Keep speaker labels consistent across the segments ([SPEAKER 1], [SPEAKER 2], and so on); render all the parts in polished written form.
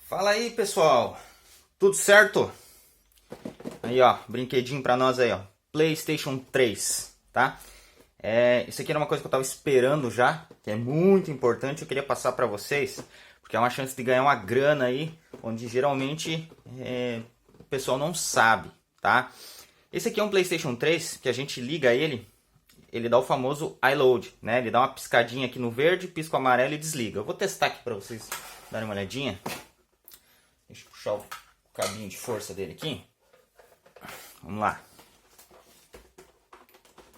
[SPEAKER 1] Fala aí, pessoal, tudo certo? Aí, ó, brinquedinho pra nós aí, ó, PlayStation 3, tá? Isso aqui era uma coisa que eu tava esperando já, que é muito importante, eu queria passar pra vocês, porque é uma chance de ganhar uma grana aí, onde geralmente o pessoal não sabe, tá? Esse aqui é um PlayStation 3, que a gente liga ele dá o famoso iLoad, né? Ele dá uma piscadinha aqui no verde, pisca o amarelo e desliga. Eu vou testar aqui pra vocês darem uma olhadinha. Deixa eu puxar o cabinho de força dele aqui. Vamos lá.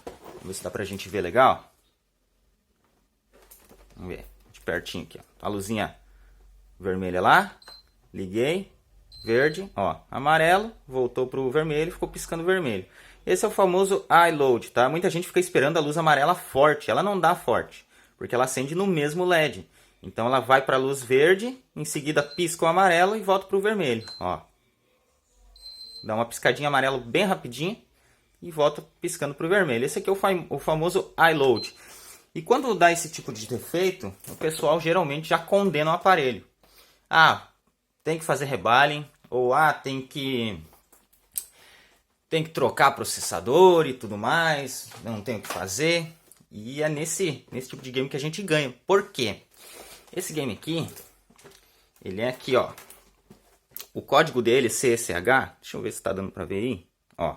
[SPEAKER 1] Vamos ver se dá pra gente ver legal. Vamos ver, de pertinho aqui, ó. A luzinha vermelha lá. Liguei. Verde, ó. Amarelo, voltou pro vermelho, ficou piscando vermelho. Esse é o famoso iLoad, tá? Muita gente fica esperando a luz amarela forte. Ela não dá forte, porque ela acende no mesmo LED. Então ela vai para a luz verde, em seguida pisca o amarelo e volta para o vermelho. Ó. Dá uma piscadinha amarelo bem rapidinho e volta piscando para o vermelho. Esse aqui é o famoso iLoad. E quando dá esse tipo de defeito, o pessoal geralmente já condena o aparelho. Ah, tem que fazer rebaling, ou tem que trocar processador e tudo mais, não tem o que fazer. E é nesse tipo de game que a gente ganha. Por quê? Esse game aqui, ele é aqui, ó. O código dele, CSH, deixa eu ver se está dando para ver aí. Ó,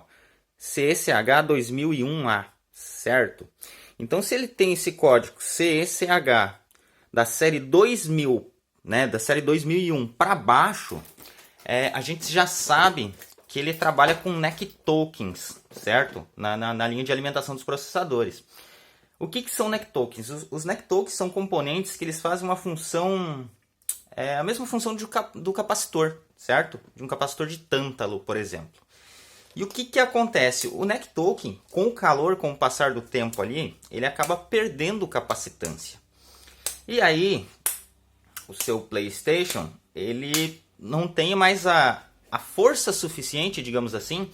[SPEAKER 1] CSH 2001A, certo? Então, se ele tem esse código CSH da série 2000, né, da série 2001 para baixo, a gente já sabe que ele trabalha com NEC tokens, certo? Na linha de alimentação dos processadores. O que são NEC tokens? Os NEC tokens são componentes que eles fazem uma função, a mesma função do capacitor, certo? De um capacitor de tântalo, por exemplo. E o que acontece? O NEC token, com o calor, com o passar do tempo ali, ele acaba perdendo capacitância. E aí, o seu PlayStation, ele não tem mais a força suficiente, digamos assim,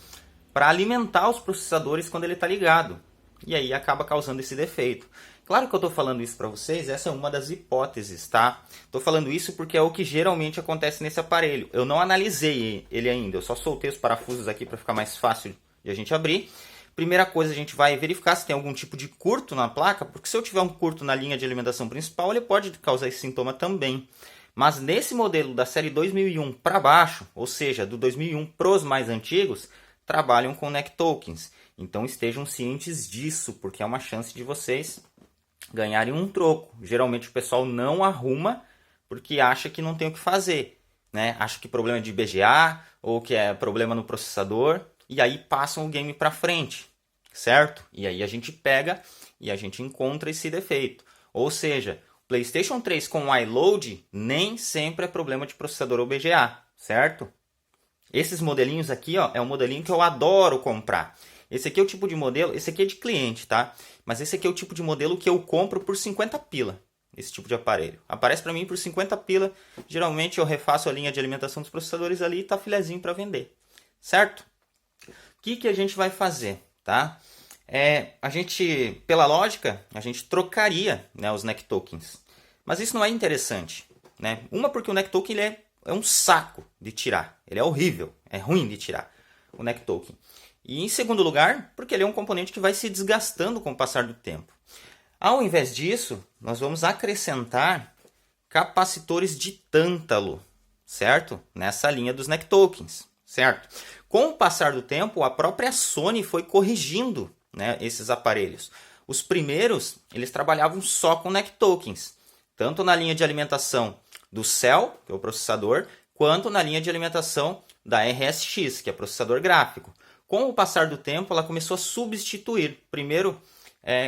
[SPEAKER 1] para alimentar os processadores quando ele está ligado. E aí acaba causando esse defeito. Claro que eu estou falando isso para vocês, essa é uma das hipóteses, tá? Estou falando isso porque é o que geralmente acontece nesse aparelho. Eu não analisei ele ainda, eu só soltei os parafusos aqui para ficar mais fácil de a gente abrir. Primeira coisa, a gente vai verificar se tem algum tipo de curto na placa, porque se eu tiver um curto na linha de alimentação principal, ele pode causar esse sintoma também. Mas nesse modelo da série 2001 para baixo, ou seja, do 2001 para os mais antigos, trabalham com NEC tokens. Então estejam cientes disso, porque é uma chance de vocês ganharem um troco. Geralmente o pessoal não arruma porque acha que não tem o que fazer, né? Acha que problema é de BGA ou que é problema no processador e aí passam o game para frente, certo? E aí a gente pega e a gente encontra esse defeito. Ou seja, o PlayStation 3 com iLoad nem sempre é problema de processador ou BGA, certo? Esses modelinhos aqui, ó, é um modelinho que eu adoro comprar. Esse aqui é o tipo de modelo, esse aqui é de cliente, tá? Mas esse aqui é o tipo de modelo que eu compro por 50 pila, esse tipo de aparelho. Aparece para mim por 50 pila, geralmente eu refaço a linha de alimentação dos processadores ali e tá filezinho para vender, certo? O que a gente vai fazer, tá? A gente, pela lógica, a gente trocaria, né, os NEC tokens. Mas isso não é interessante, né? Uma porque o NEC token ele é um saco de tirar, ele é horrível, é ruim de tirar o NEC token. E em segundo lugar, porque ele é um componente que vai se desgastando com o passar do tempo. Ao invés disso, nós vamos acrescentar capacitores de tântalo, certo? Nessa linha dos NEC tokens, certo? Com o passar do tempo, a própria Sony foi corrigindo, né, esses aparelhos. Os primeiros, eles trabalhavam só com NEC tokens, tanto na linha de alimentação do Cell, que é o processador, quanto na linha de alimentação da RSX, que é processador gráfico. Com o passar do tempo, ela começou a substituir. Primeiro,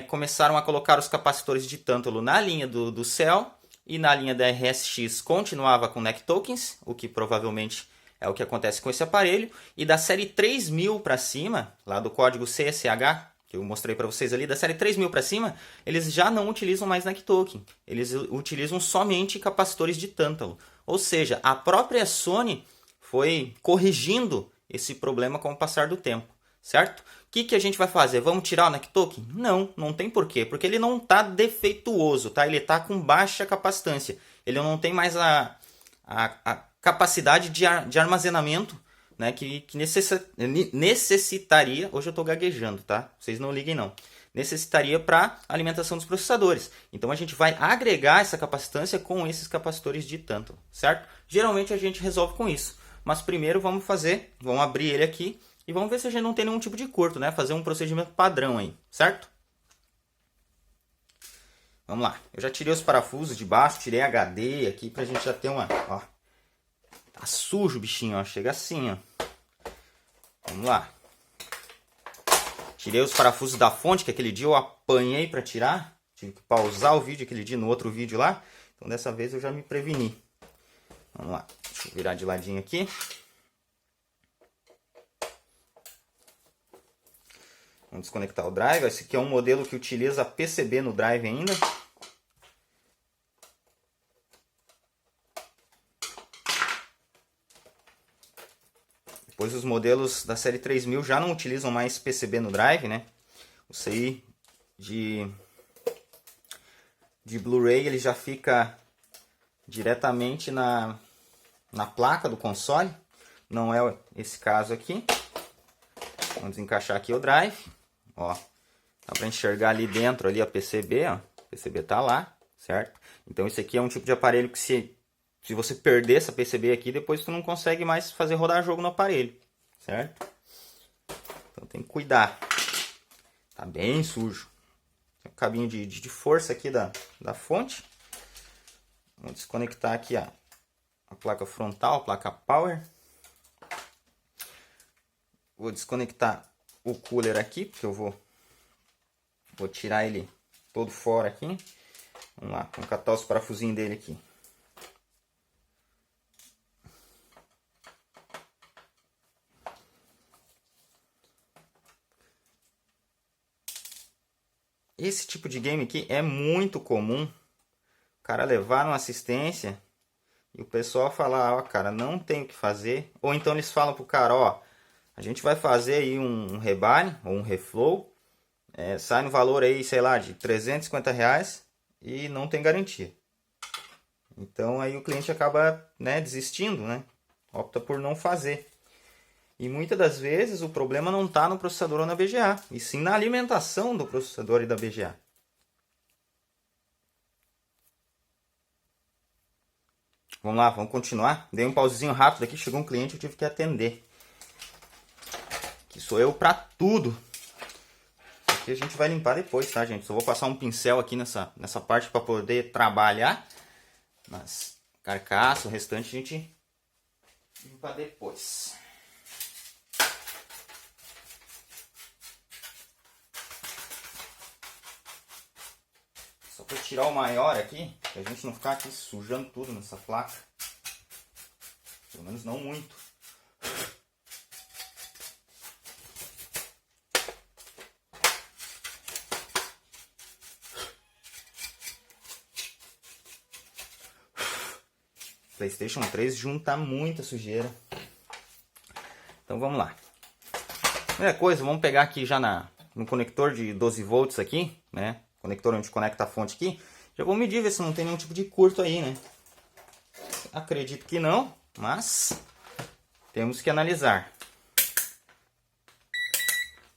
[SPEAKER 1] começaram a colocar os capacitores de tântalo na linha do Cell e na linha da RSX continuava com NEC tokens, o que provavelmente é o que acontece com esse aparelho. E da série 3000 para cima, lá do código CSH, que eu mostrei para vocês ali, da série 3000 para cima, eles já não utilizam mais NEC token. Eles utilizam somente capacitores de tântalo. Ou seja, a própria Sony foi corrigindo esse problema com o passar do tempo, certo? O que a gente vai fazer? Vamos tirar o NEC token? Não tem porquê, porque ele não está defeituoso, tá? Ele está com baixa capacitância. Ele não tem mais capacidade de armazenamento, né, que necessitaria, hoje eu estou gaguejando, tá? Vocês não liguem não. Necessitaria para alimentação dos processadores. Então a gente vai agregar essa capacitância com esses capacitores de tântalo, certo? Geralmente a gente resolve com isso. Mas primeiro vamos abrir ele aqui e vamos ver se a gente não tem nenhum tipo de curto, né? Fazer um procedimento padrão aí, certo? Vamos lá. Eu já tirei os parafusos de baixo, tirei HD aqui pra gente já ter uma, ó. Tá sujo o bichinho, ó. Chega assim, ó. Vamos lá. Tirei os parafusos da fonte, que aquele dia eu apanhei para tirar. Tive que pausar o vídeo aquele dia no outro vídeo lá. Então dessa vez eu já me preveni. Vamos lá. Deixa eu virar de ladinho aqui. Vamos desconectar o drive. Esse aqui é um modelo que utiliza PCB no drive ainda. Depois os modelos da série 3000 já não utilizam mais PCB no drive, né? O CI de Blu-ray ele já fica diretamente na placa do console. Não é esse caso aqui. Vamos desencaixar aqui o drive. Ó, dá para enxergar ali dentro ali a PCB, ó. A PCB tá lá, certo? Então esse aqui é um tipo de aparelho que se você perder essa PCB aqui, depois tu não consegue mais fazer rodar jogo no aparelho, certo? Então tem que cuidar. Tá bem sujo. Tem um cabinho de força aqui da fonte. Vamos desconectar aqui a placa frontal, a placa power. Vou desconectar o cooler aqui, porque eu vou tirar ele todo fora aqui. Vamos lá, vamos catar os parafusinhos dele aqui. Esse tipo de game aqui é muito comum. O cara levar uma assistência e o pessoal falar, ó, cara, não tem o que fazer. Ou então eles falam pro cara, ó, a gente vai fazer aí um rebind ou um reflow. Sai no valor aí, sei lá, de R$350 e não tem garantia. Então aí o cliente acaba, né, desistindo, né? Opta por não fazer. E muitas das vezes o problema não está no processador ou na BGA, e sim na alimentação do processador e da BGA. Vamos lá, vamos continuar. Dei um pausezinho rápido aqui, chegou um cliente, eu tive que atender. Que sou eu para tudo. Aqui a gente vai limpar depois, tá, gente? Só vou passar um pincel aqui nessa parte para poder trabalhar. Mas carcaça, o restante a gente limpa depois. Só para tirar o maior aqui, para a gente não ficar aqui sujando tudo nessa placa. Pelo menos não muito. PlayStation 3 junta muita sujeira. Então vamos lá. Primeira coisa, vamos pegar aqui já no conector de 12 volts aqui, né? Conector onde conecta a fonte aqui. Já vou medir, ver se não tem nenhum tipo de curto aí, né? Acredito que não, mas temos que analisar.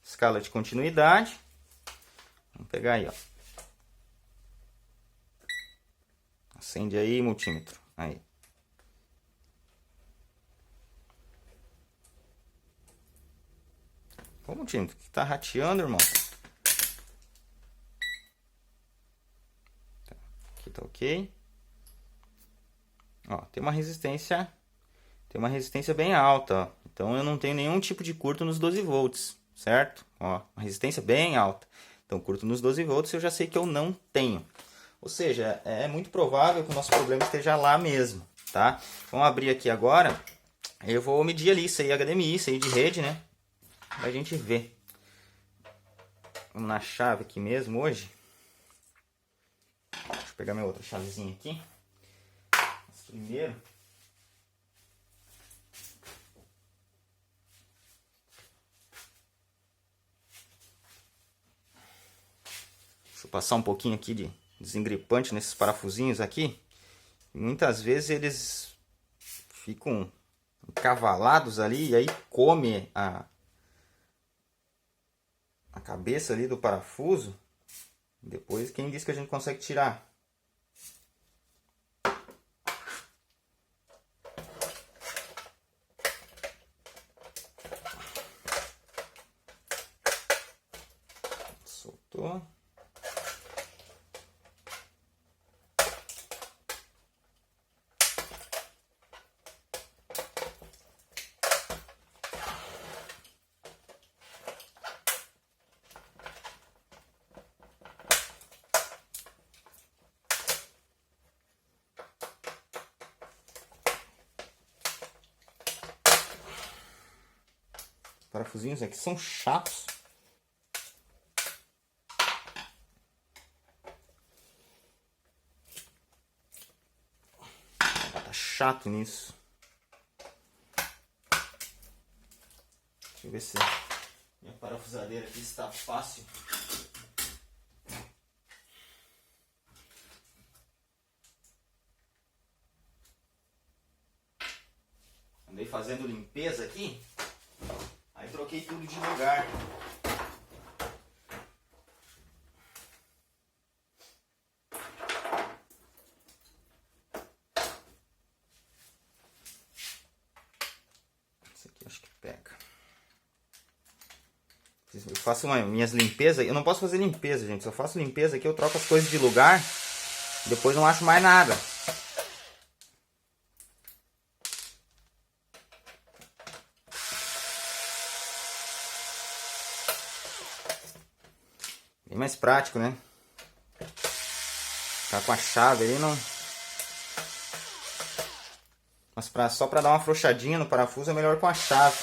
[SPEAKER 1] Escala de continuidade. Vamos pegar aí, ó. Acende aí, multímetro. Aí. Ô, multímetro, que tá rateando, irmão? Aqui tá ok. Ó, tem uma resistência bem alta, ó. Então eu não tenho nenhum tipo de curto nos 12 volts, certo? Ó, uma resistência bem alta. Então curto nos 12 volts eu já sei que eu não tenho. Ou seja, é muito provável que o nosso problema esteja lá mesmo, tá? Vamos abrir aqui agora. Eu vou medir ali isso aí, HDMI, isso aí de rede, né? Pra gente ver. Vamos na chave aqui mesmo hoje. Deixa eu pegar minha outra chavezinha aqui. Mas primeiro. Deixa eu passar um pouquinho aqui de desengripante nesses parafusinhos aqui. Muitas vezes eles ficam encavalados ali e aí come a cabeça ali do parafuso. Depois, quem disse que a gente consegue tirar? Soltou. Parafusinhos aqui são chatos. Tá chato nisso. Deixa eu ver se minha parafusadeira aqui está fácil. Andei fazendo limpeza aqui. Aí troquei tudo de lugar. Isso aqui acho que pega. Eu faço minhas limpezas. Eu não posso fazer limpeza, gente. Se eu faço limpeza aqui, eu troco as coisas de lugar. Depois não acho mais nada. Bem mais prático, né? Tá com a chave ali, não. Mas só para dar uma afrouxadinha no parafuso é melhor com a chave.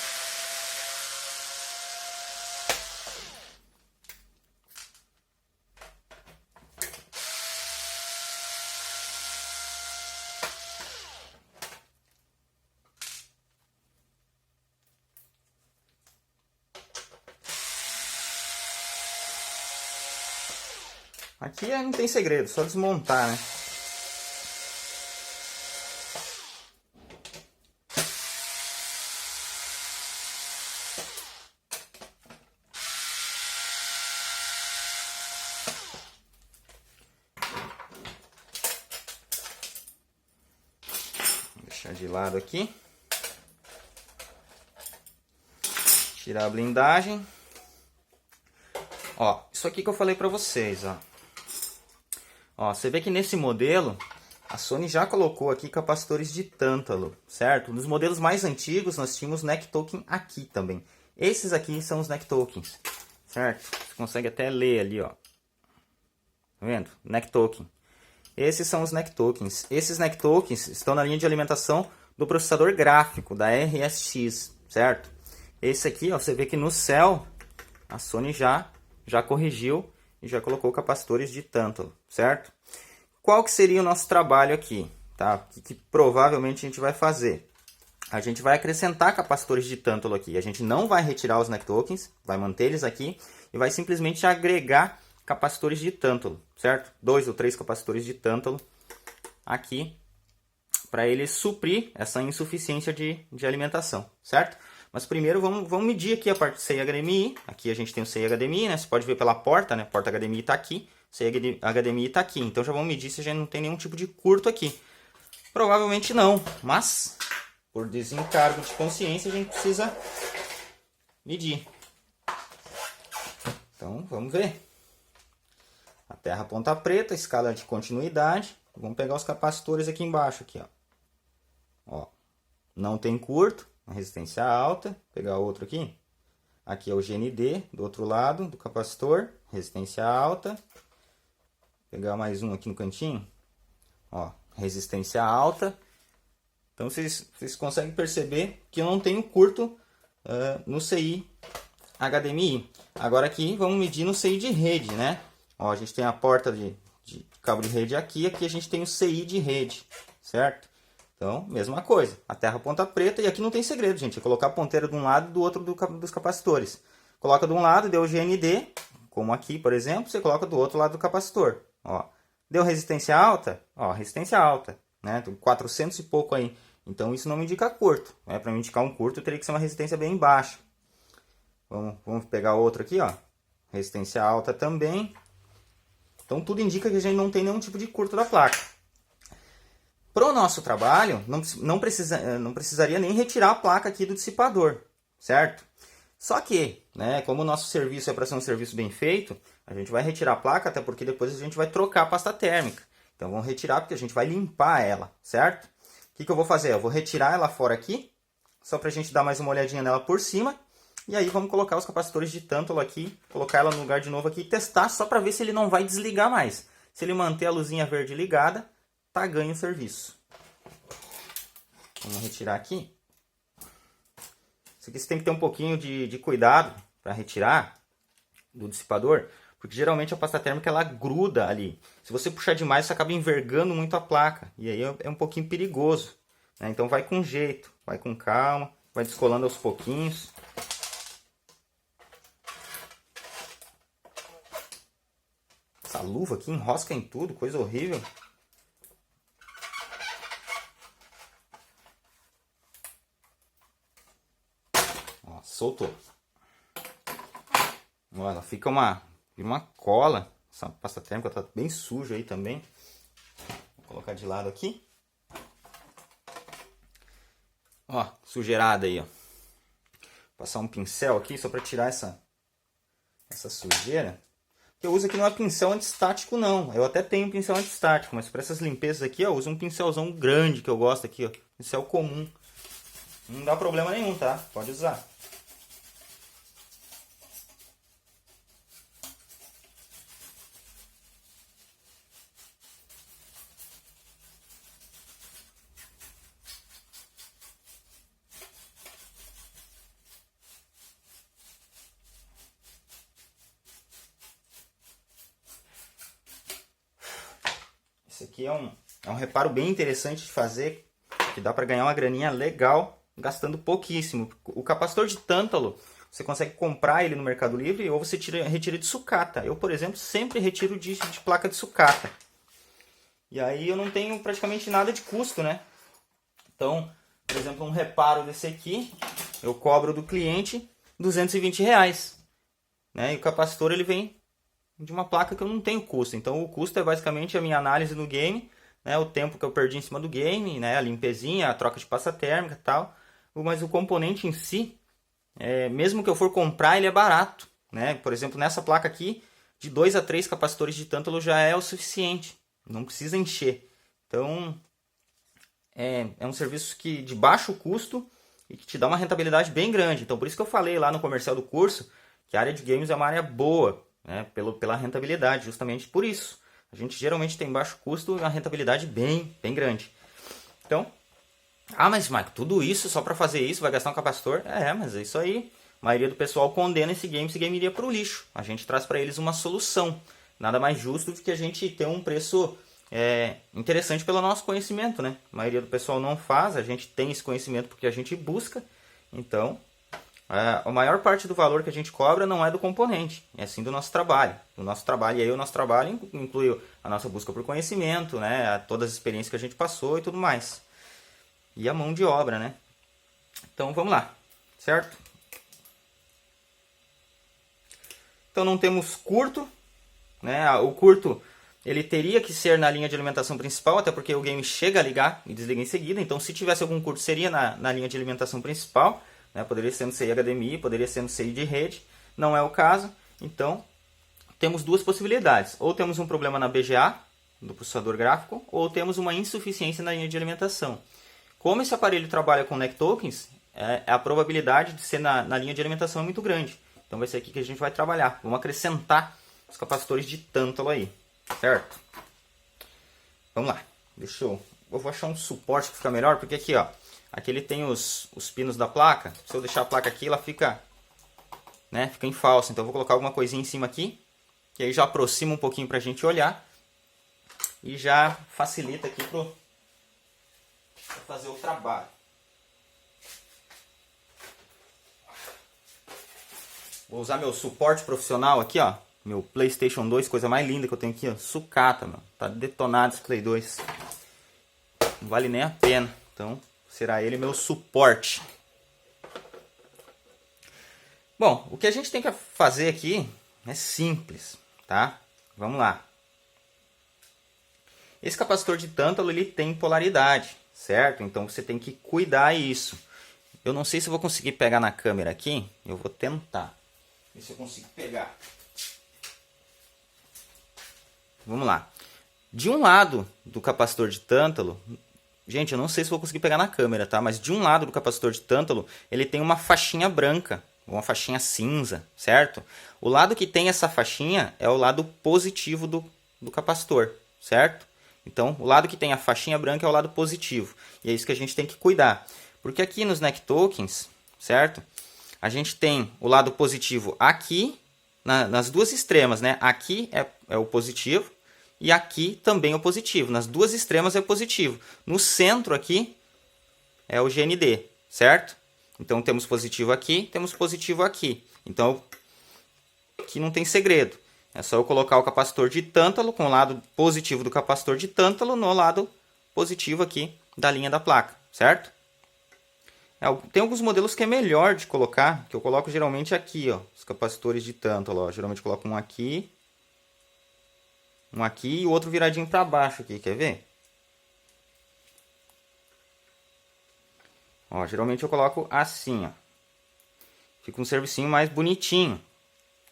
[SPEAKER 1] Aqui não tem segredo, só desmontar, né? Vou deixar de lado aqui. Tirar a blindagem. Ó, isso aqui que eu falei pra vocês, ó. Ó, você vê que nesse modelo, a Sony já colocou aqui capacitores de tântalo, certo? Nos modelos mais antigos, nós tínhamos neck token aqui também. Esses aqui são os neck tokens, certo? Você consegue até ler ali, ó. Tá vendo? Neck token. Esses são os neck tokens. Esses neck tokens estão na linha de alimentação do processador gráfico, da RSX, certo? Esse aqui, ó, você vê que no céu, a Sony já corrigiu e já colocou capacitores de tântalo, certo? Qual que seria o nosso trabalho aqui, tá? O que provavelmente a gente vai fazer? A gente vai acrescentar capacitores de tântalo aqui. A gente não vai retirar os neck tokens, vai manter eles aqui e vai simplesmente agregar capacitores de tântalo, certo? 2 ou 3 capacitores de tântalo aqui para ele suprir essa insuficiência de alimentação, certo? Mas primeiro vamos medir aqui a parte do CI HDMI. Aqui a gente tem o CI HDMI, né? Você pode ver pela porta, né? A porta HDMI está aqui, CI HDMI está aqui. Então já vamos medir se a gente não tem nenhum tipo de curto aqui. Provavelmente não, mas por desencargo de consciência a gente precisa medir. Então vamos ver. A terra ponta preta, escala de continuidade. Vamos pegar os capacitores aqui embaixo, aqui, ó. Ó, não tem curto. Uma resistência alta, pegar outro aqui. Aqui é o GND do outro lado do capacitor, resistência alta. Pegar mais um aqui no cantinho. Ó, resistência alta. Então vocês conseguem perceber que eu não tenho curto no CI HDMI. Agora aqui vamos medir no CI de rede, né? Ó, a gente tem a porta de cabo de rede aqui, aqui a gente tem o CI de rede, certo? Então, mesma coisa, a terra ponta preta, e aqui não tem segredo, gente, é colocar a ponteira de um lado e do outro dos capacitores. Coloca de um lado, deu GND, como aqui, por exemplo, você coloca do outro lado do capacitor. Ó, deu resistência alta? Ó, resistência alta, né? 400 e pouco aí Então isso não me indica curto. Né? Para me indicar um curto, teria que ser uma resistência bem baixa. Vamos pegar outro aqui, ó. Resistência alta também. Então tudo indica que a gente não tem nenhum tipo de curto da placa. Para o nosso trabalho, não precisaria nem retirar a placa aqui do dissipador, certo? Só que, né, como o nosso serviço é para ser um serviço bem feito, a gente vai retirar a placa, até porque depois a gente vai trocar a pasta térmica. Então vamos retirar porque a gente vai limpar ela, certo? O que eu vou fazer? Eu vou retirar ela fora aqui, só para a gente dar mais uma olhadinha nela por cima. E aí vamos colocar os capacitores de tântalo aqui, colocar ela no lugar de novo aqui e testar só para ver se ele não vai desligar mais. Se ele manter a luzinha verde ligada, tá ganho o serviço. Vamos retirar aqui. Isso aqui você tem que ter um pouquinho de cuidado para retirar do dissipador, porque geralmente a pasta térmica ela gruda ali. Se você puxar demais, você acaba envergando muito a placa, e aí é um pouquinho perigoso. Né? Então vai com jeito, vai com calma, vai descolando aos pouquinhos. Essa luva aqui enrosca em tudo, coisa horrível. Ó, soltou. Ó, ela fica uma cola. Essa pasta térmica tá bem suja aí também. Vou colocar de lado aqui. Ó, sujeirada aí, ó. Vou passar um pincel aqui só para tirar essa sujeira. O que eu uso aqui não é pincel antistático não. Eu até tenho um pincel antistático, mas para essas limpezas aqui, ó, eu uso um pincelzão grande que eu gosto aqui, ó. Pincel comum. Não dá problema nenhum, tá? Pode usar. Esse aqui é um reparo bem interessante de fazer, que dá para ganhar uma graninha legal gastando pouquíssimo. O capacitor de tântalo, você consegue comprar ele no Mercado Livre ou você retira de sucata. Eu, por exemplo, sempre retiro de placa de sucata. E aí eu não tenho praticamente nada de custo, né? Então, por exemplo, um reparo desse aqui, eu cobro do cliente R$220. Né? E o capacitor ele vem de uma placa que eu não tenho custo. Então o custo é basicamente a minha análise no game, né? O tempo que eu perdi em cima do game, né? A limpezinha, a troca de pasta térmica e tal. Mas o componente em si, mesmo que eu for comprar, ele é barato. Né? Por exemplo, nessa placa aqui, de 2 a 3 capacitores de tântalo já é o suficiente. Não precisa encher. Então é um serviço de baixo custo e que te dá uma rentabilidade bem grande. Então por isso que eu falei lá no comercial do curso que a área de games é uma área boa. Né, pela rentabilidade, justamente por isso. A gente geralmente tem baixo custo e uma rentabilidade bem grande. Então, mas Mike, tudo isso só para fazer isso, vai gastar um capacitor? Mas é isso aí. A maioria do pessoal condena esse game iria para o lixo. A gente traz para eles uma solução. Nada mais justo do que a gente ter um preço interessante pelo nosso conhecimento. Né? A maioria do pessoal não faz, a gente tem esse conhecimento porque a gente busca. Então, a maior parte do valor que a gente cobra não é do componente, é sim do nosso trabalho. O nosso trabalho inclui a nossa busca por conhecimento, né, todas as experiências que a gente passou e tudo mais. E a mão de obra, né? Então vamos lá, certo? Então não temos curto, né? O curto ele teria que ser na linha de alimentação principal, até porque o game chega a ligar e desliga em seguida. Então se tivesse algum curto seria na linha de alimentação principal. Né? Poderia ser no CI HDMI, poderia ser no CI de rede, não é o caso. Então, temos duas possibilidades. Ou temos um problema na BGA, do processador gráfico, ou temos uma insuficiência na linha de alimentação. Como esse aparelho trabalha com NEC tokens, a probabilidade de ser na linha de alimentação é muito grande. Então vai ser aqui que a gente vai trabalhar. Vamos acrescentar os capacitores de tântalo aí, certo? Vamos lá. Eu vou achar um suporte que fica melhor, porque aqui, ó. Aqui ele tem os pinos da placa. Se eu deixar a placa aqui, ela fica em falso. Então eu vou colocar alguma coisinha em cima aqui. Que aí já aproxima um pouquinho para a gente olhar. E já facilita aqui para fazer o trabalho. Vou usar meu suporte profissional aqui, ó. Meu PlayStation 2, coisa mais linda que eu tenho aqui, ó. Sucata, mano. Tá detonado esse Play 2. Não vale nem a pena. Então, será ele meu suporte. Bom, o que a gente tem que fazer aqui é simples, tá? Vamos lá. Esse capacitor de tântalo, ele tem polaridade, certo? Então você tem que cuidar isso. Eu não sei se eu vou conseguir pegar na câmera aqui. Eu vou tentar. Ver se eu consigo pegar. Vamos lá. De um lado do capacitor de tântalo, gente, eu não sei se vou conseguir pegar na câmera, tá? Mas de um lado do capacitor de tântalo, ele tem uma faixinha branca, uma faixinha cinza, certo? O lado que tem essa faixinha é o lado positivo do capacitor, certo? Então, o lado que tem a faixinha branca é o lado positivo. E é isso que a gente tem que cuidar. Porque aqui nos neck tokens, certo? A gente tem o lado positivo aqui, nas duas extremas, né? Aqui é o positivo e aqui também é o positivo. Nas duas extremas é o positivo. No centro aqui é o GND, certo? Então, temos positivo aqui, temos positivo aqui. Então, aqui não tem segredo. É só eu colocar o capacitor de tântalo com o lado positivo do capacitor de tântalo no lado positivo aqui da linha da placa, certo? Tem alguns modelos que é melhor de colocar, que eu coloco geralmente aqui, ó, os capacitores de tântalo. Ó. Geralmente eu coloco um aqui e o outro viradinho para baixo aqui, quer ver? Ó, geralmente eu coloco assim, ó. Fica um servicinho mais bonitinho,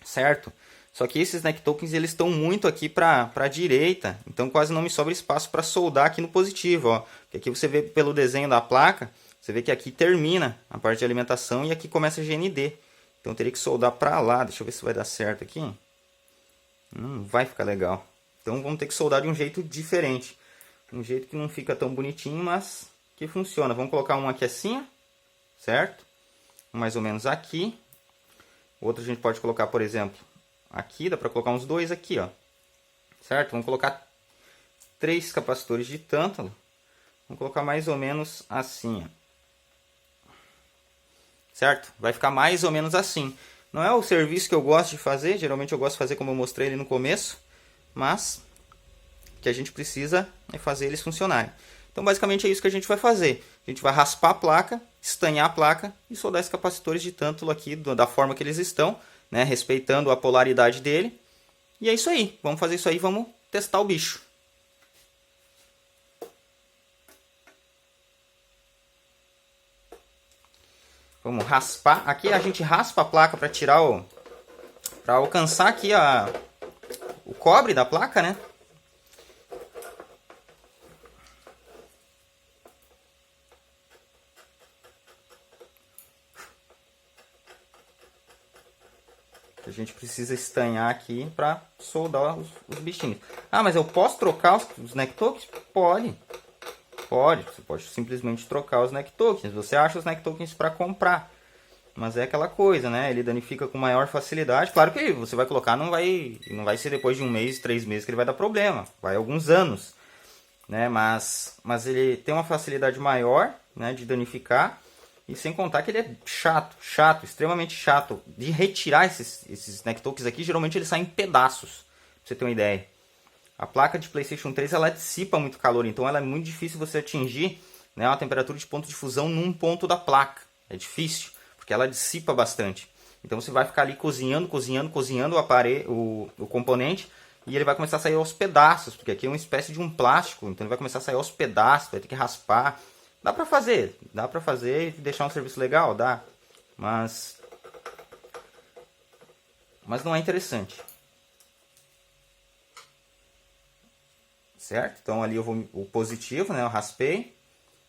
[SPEAKER 1] certo? Só que esses neck tokens, eles estão muito aqui para a direita, então quase não me sobra espaço para soldar aqui no positivo, ó. Porque aqui você vê pelo desenho da placa, você vê que aqui termina a parte de alimentação e aqui começa a GND. Então eu teria que soldar para lá, deixa eu ver se vai dar certo aqui. Não vai ficar legal. Então vamos ter que soldar de um jeito diferente. Um jeito que não fica tão bonitinho, mas que funciona. Vamos colocar um aqui assim, ó, certo? Um mais ou menos aqui. O outro a gente pode colocar, por exemplo, aqui. Dá para colocar uns dois aqui, ó. Certo? Vamos colocar 3 capacitores de tântalo. Vamos colocar mais ou menos assim, ó. Certo? Vai ficar mais ou menos assim. Não é o serviço que eu gosto de fazer. Geralmente eu gosto de fazer como eu mostrei ali no começo. Mas o que a gente precisa é fazer eles funcionarem. Então basicamente é isso que a gente vai fazer. A gente vai raspar a placa, estanhar a placa e soldar esses capacitores de tântalo aqui da forma que eles estão, né? Respeitando a polaridade dele. E é isso aí. Vamos fazer isso aí, vamos testar o bicho. Vamos raspar. Aqui a gente raspa a placa para tirar para alcançar aqui o cobre da placa, né? A gente precisa estanhar aqui para soldar os bichinhos. Ah, mas eu posso trocar os neck tokens? Pode. Pode. Você pode simplesmente trocar os neck tokens. Você acha os neck tokens para comprar. Mas é aquela coisa, né? Ele danifica com maior facilidade. Claro que você vai colocar, não vai ser depois de 1 mês, 3 meses que ele vai dar problema. Vai alguns anos, né? Mas ele tem uma facilidade maior, né, de danificar. E sem contar que ele é chato, extremamente chato. De retirar esses neck tokens aqui, geralmente eles saem em pedaços. Pra você ter uma ideia. A placa de PlayStation 3, ela dissipa muito calor. Então ela é muito difícil você atingir, né, uma temperatura de ponto de fusão num ponto da placa. É difícil, porque ela dissipa bastante. Então você vai ficar ali cozinhando o componente. E ele vai começar a sair aos pedaços. Porque aqui é uma espécie de um plástico. Então ele vai começar a sair aos pedaços. Vai ter que raspar. Dá pra fazer e deixar um serviço legal, dá. Mas não é interessante. Certo? Então ali eu vou o positivo, né? Eu raspei.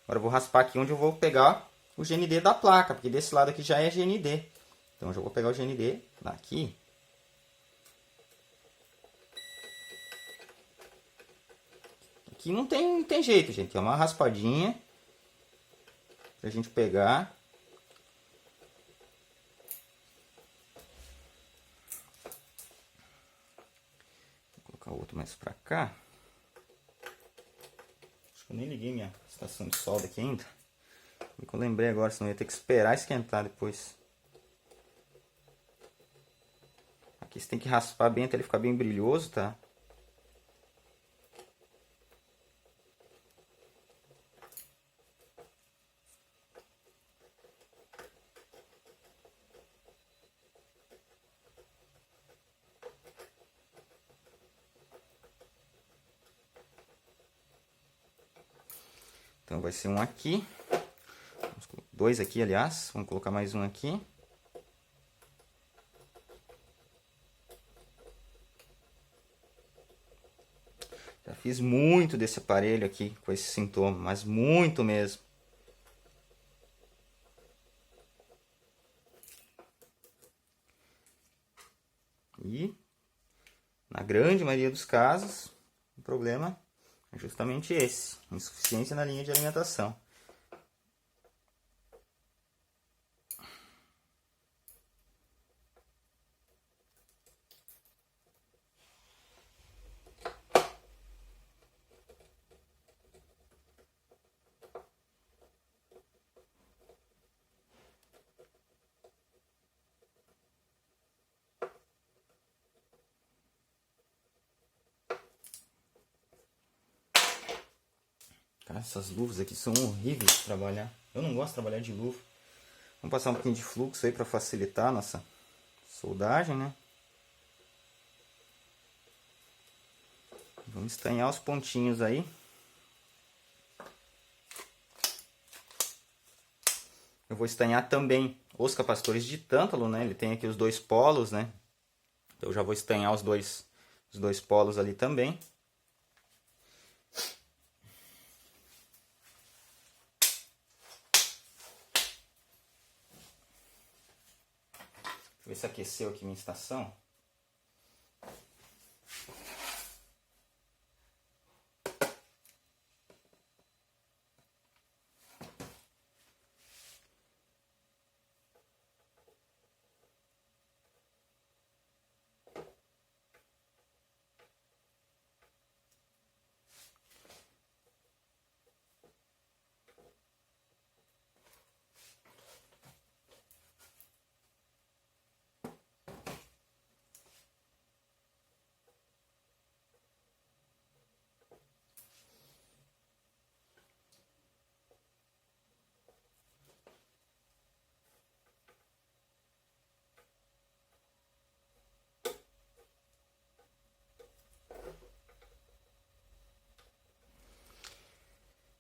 [SPEAKER 1] Agora eu vou raspar aqui onde eu vou pegar o GND da placa, porque desse lado aqui já é GND. Então eu já vou pegar o GND daqui. Aqui não tem jeito, gente. É uma raspadinha pra gente pegar. Vou colocar o outro mais pra cá. Acho que eu nem liguei minha estação de solda aqui ainda. Eu lembrei agora, senão eu ia ter que esperar esquentar depois. Aqui você tem que raspar bem até ele ficar bem brilhoso, tá? Então vai ser um aqui. Dois aqui, aliás. Vamos colocar mais um aqui. Já fiz muito desse aparelho aqui com esse sintoma, mas muito mesmo. E, na grande maioria dos casos, o problema é justamente esse, insuficiência na linha de alimentação. Cara, essas luvas aqui são horríveis de trabalhar. Eu não gosto de trabalhar de luva. Vamos passar um pouquinho de fluxo aí para facilitar a nossa soldagem, né? Vamos estanhar os pontinhos aí. Eu vou estanhar também os capacitores de tântalo, né? Ele tem aqui os dois polos, né? Então eu já vou estanhar os dois polos ali também. Deixa eu ver se aqueceu aqui minha estação.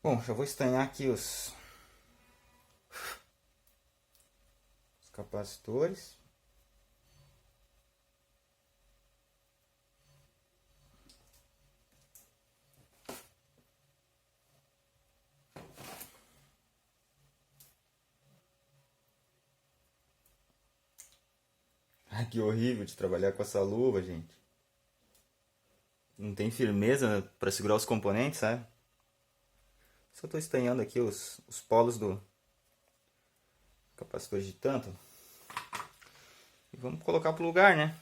[SPEAKER 1] Bom, já vou estanhar aqui os capacitores. Ai, que horrível de trabalhar com essa luva, gente. Não tem firmeza para segurar os componentes, sabe? Só estou estanhando aqui os polos do capacitor de tântalo. E vamos colocar para o lugar, né?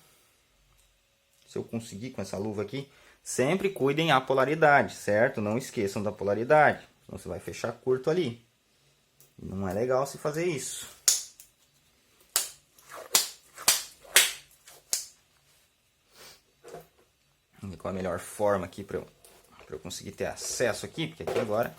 [SPEAKER 1] Se eu conseguir com essa luva aqui. Sempre cuidem a polaridade, certo? Não esqueçam da polaridade. Senão você vai fechar curto ali. Não é legal se fazer isso. Vamos ver qual a melhor forma aqui para eu conseguir ter acesso aqui. Porque aqui agora...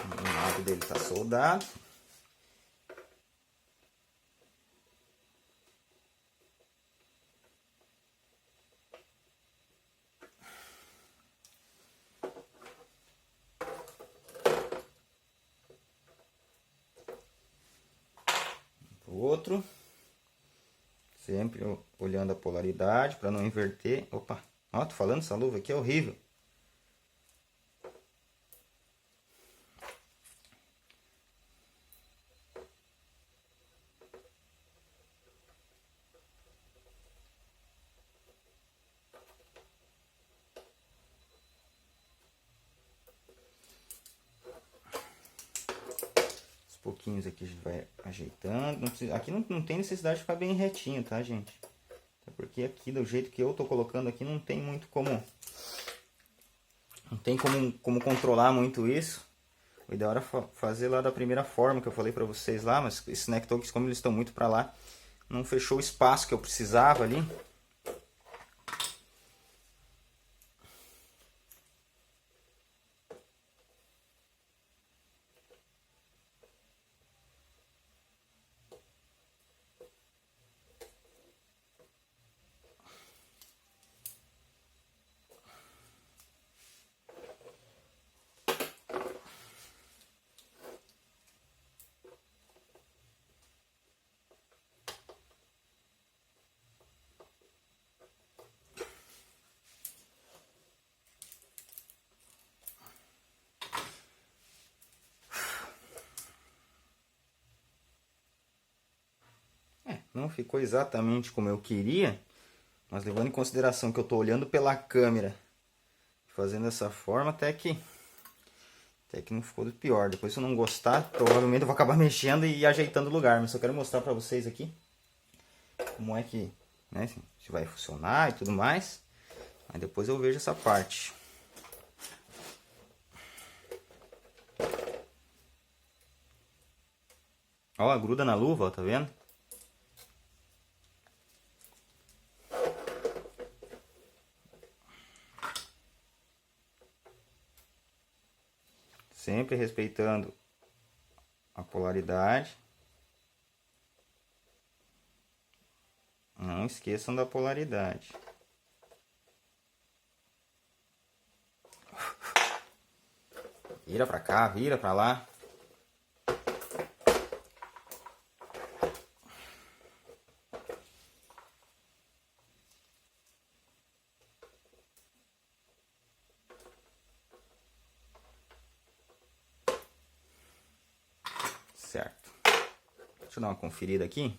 [SPEAKER 1] O lado dele está soldado. O outro, sempre olhando a polaridade para não inverter. Opa, ó, tô falando, essa luva aqui é horrível. Pouquinhos aqui a gente vai ajeitando. Não precisa, aqui não tem necessidade de ficar bem retinho, tá, gente? Até porque aqui, do jeito que eu tô colocando aqui, não tem muito como... Não tem como controlar muito isso. O ideal era fazer lá da primeira forma que eu falei pra vocês lá, mas esses Nectox, como eles estão muito pra lá, não fechou o espaço que eu precisava ali. Não ficou exatamente como eu queria, mas levando em consideração que eu estou olhando pela câmera, fazendo dessa forma, até que não ficou do pior. Depois, se eu não gostar, provavelmente eu vou acabar mexendo e ajeitando o lugar. Mas só quero mostrar para vocês aqui como é que, né, se vai funcionar e tudo mais. Aí depois eu vejo essa parte. Ó, gruda na luva, ó, tá vendo? Sempre respeitando a polaridade. Não esqueçam da polaridade. Vira pra cá, vira pra lá. Certo. Deixa eu dar uma conferida aqui.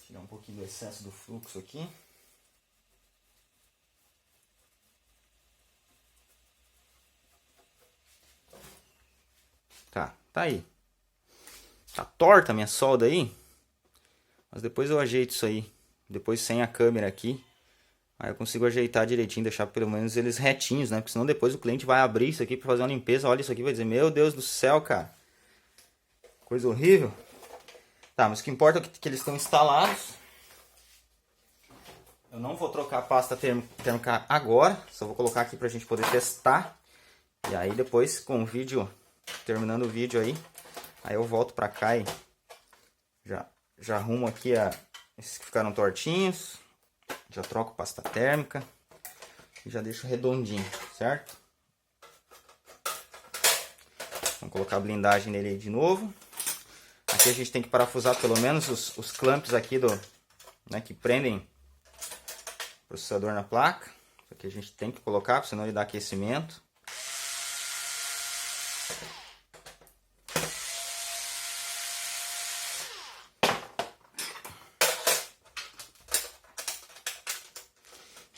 [SPEAKER 1] Tirar um pouquinho do excesso do fluxo aqui. Tá aí. Tá torta a minha solda aí. Mas depois eu ajeito isso aí. Depois sem a câmera aqui. Aí eu consigo ajeitar direitinho, deixar pelo menos eles retinhos, né? Porque senão depois o cliente vai abrir isso aqui pra fazer uma limpeza. Olha isso aqui e vai dizer, meu Deus do céu, cara. Coisa horrível. Tá, mas o que importa é que eles estão instalados. Eu não vou trocar a pasta térmica agora. Só vou colocar aqui pra gente poder testar. E aí depois com o vídeo, terminando o vídeo aí eu volto pra cá e já arrumo aqui esses que ficaram tortinhos. Já troco pasta térmica e já deixo redondinho, certo? Vamos colocar a blindagem nele aí de novo. Aqui a gente tem que parafusar pelo menos os clamps aqui né, que prendem o processador na placa. Isso aqui a gente tem que colocar, senão ele dá aquecimento.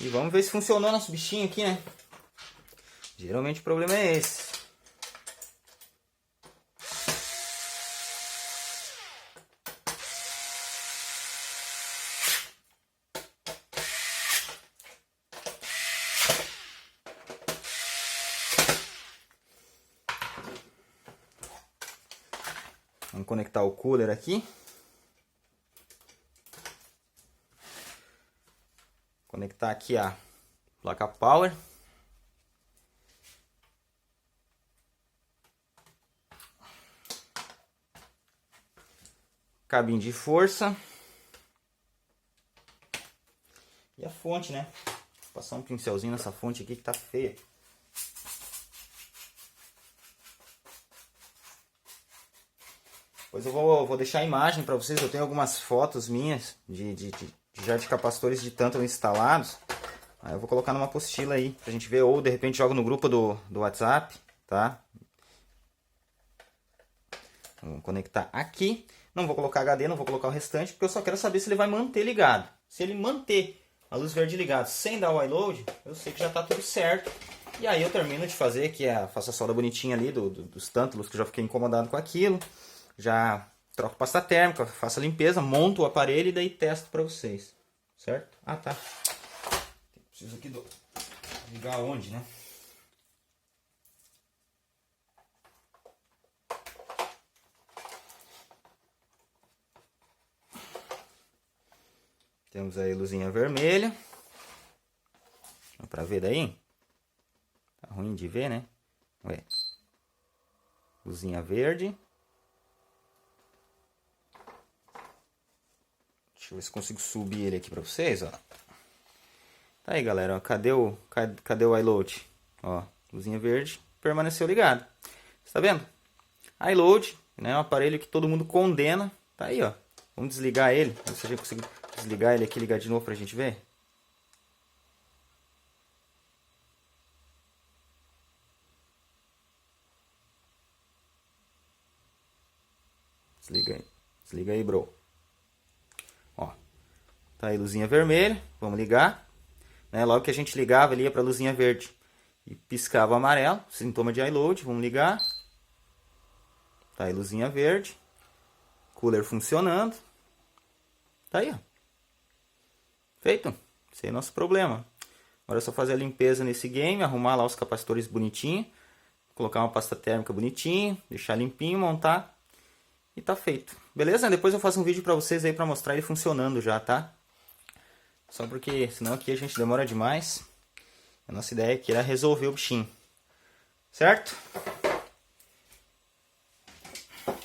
[SPEAKER 1] E vamos ver se funcionou nosso bichinho aqui, né? Geralmente o problema é esse. Vamos conectar o cooler aqui. Conectar aqui a placa power. Cabinho de força. E a fonte, né? Vou passar um pincelzinho nessa fonte aqui que tá feia. Depois eu vou deixar a imagem para vocês. Eu tenho algumas fotos minhas já de capacitores de tântalo instalados. Aí eu vou colocar numa apostila aí pra gente ver, ou de repente jogo no grupo do WhatsApp, tá? Vamos conectar aqui. Não vou colocar HD, não vou colocar o restante, porque eu só quero saber se ele vai manter ligado. Se ele manter a luz verde ligada sem dar o iLoad, eu sei que já tá tudo certo. E aí eu termino de fazer aqui, faço a solda bonitinha ali dos tântalos, que eu já fiquei incomodado com aquilo. Já troco pasta térmica, faço a limpeza, monto o aparelho e daí testo para vocês. Certo? Ah, tá. Preciso aqui ligar onde, né? Temos aí luzinha vermelha. Dá pra ver daí? Tá ruim de ver, né? Ué. Luzinha verde. Deixa eu ver se consigo subir ele aqui pra vocês, ó. Tá aí, galera, ó. Cadê o iLoad? Ó, luzinha verde permaneceu ligado. Você tá vendo? iLoad, né? Um aparelho que todo mundo condena. Tá aí, ó. Vamos desligar ele. Se a gente conseguir desligar ele aqui e ligar de novo pra gente ver. Desliga aí. Desliga aí, bro. Ó. Tá aí luzinha vermelha. Vamos ligar. Né? Logo que a gente ligava, ele ia pra luzinha verde. E piscava amarelo. Sintoma de iLoad. Vamos ligar. Tá aí luzinha verde. Cooler funcionando. Tá aí, ó. Feito. Esse é o nosso problema. Agora é só fazer a limpeza nesse game. Arrumar lá os capacitores bonitinho. Colocar uma pasta térmica bonitinha. Deixar limpinho, montar. E tá feito. Beleza? Depois eu faço um vídeo pra vocês aí pra mostrar ele funcionando já, tá? Só porque senão aqui a gente demora demais. A nossa ideia aqui era resolver o bichinho. Certo?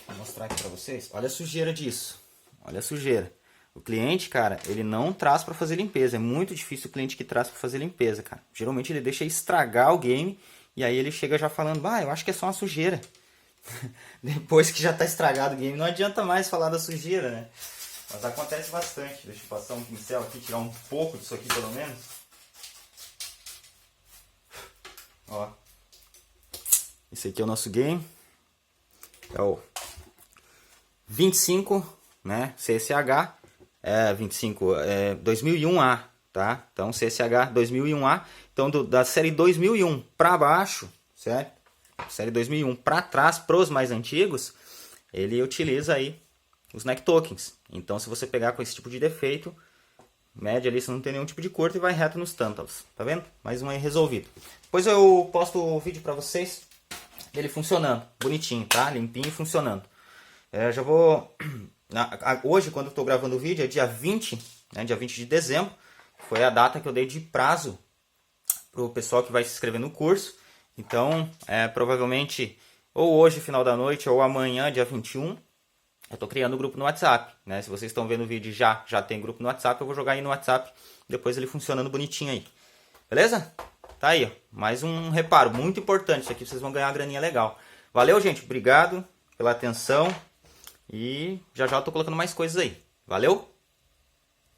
[SPEAKER 1] Vou mostrar aqui pra vocês. Olha a sujeira disso. Olha a sujeira. O cliente, cara, ele não traz pra fazer limpeza. É muito difícil o cliente que traz pra fazer limpeza, cara. Geralmente ele deixa estragar o game. E aí ele chega já falando, eu acho que é só uma sujeira. Depois que já tá estragado o game, não adianta mais falar da sujeira, né? Mas acontece bastante. Deixa eu passar um pincel aqui, tirar um pouco disso aqui pelo menos. Ó. Esse aqui é o nosso game. É o 25, né? CSH. 2001A, tá? Então CSH 2001A. Então da série 2001 para baixo, certo? Série 2001 para trás, pros mais antigos, ele utiliza aí os neck tokens. Então se você pegar com esse tipo de defeito, média ali, você não tem nenhum tipo de curto e vai reto nos tantals, tá vendo? Mais um aí resolvido. Depois eu posto o vídeo para vocês dele funcionando, bonitinho, tá? Limpinho e funcionando. Já vou... Hoje, quando eu estou gravando o vídeo, é dia 20, né? Dia 20 de dezembro. Foi a data que eu dei de prazo para o pessoal que vai se inscrever no curso. Então, provavelmente, ou hoje, final da noite, ou amanhã, dia 21, eu estou criando um grupo no WhatsApp, né? Se vocês estão vendo o vídeo e já tem grupo no WhatsApp, eu vou jogar aí no WhatsApp, depois ele funcionando bonitinho aí. Beleza? Tá aí, ó. Mais um reparo muito importante. Isso aqui vocês vão ganhar uma graninha legal. Valeu, gente. Obrigado pela atenção. E já eu tô colocando mais coisas aí. Valeu?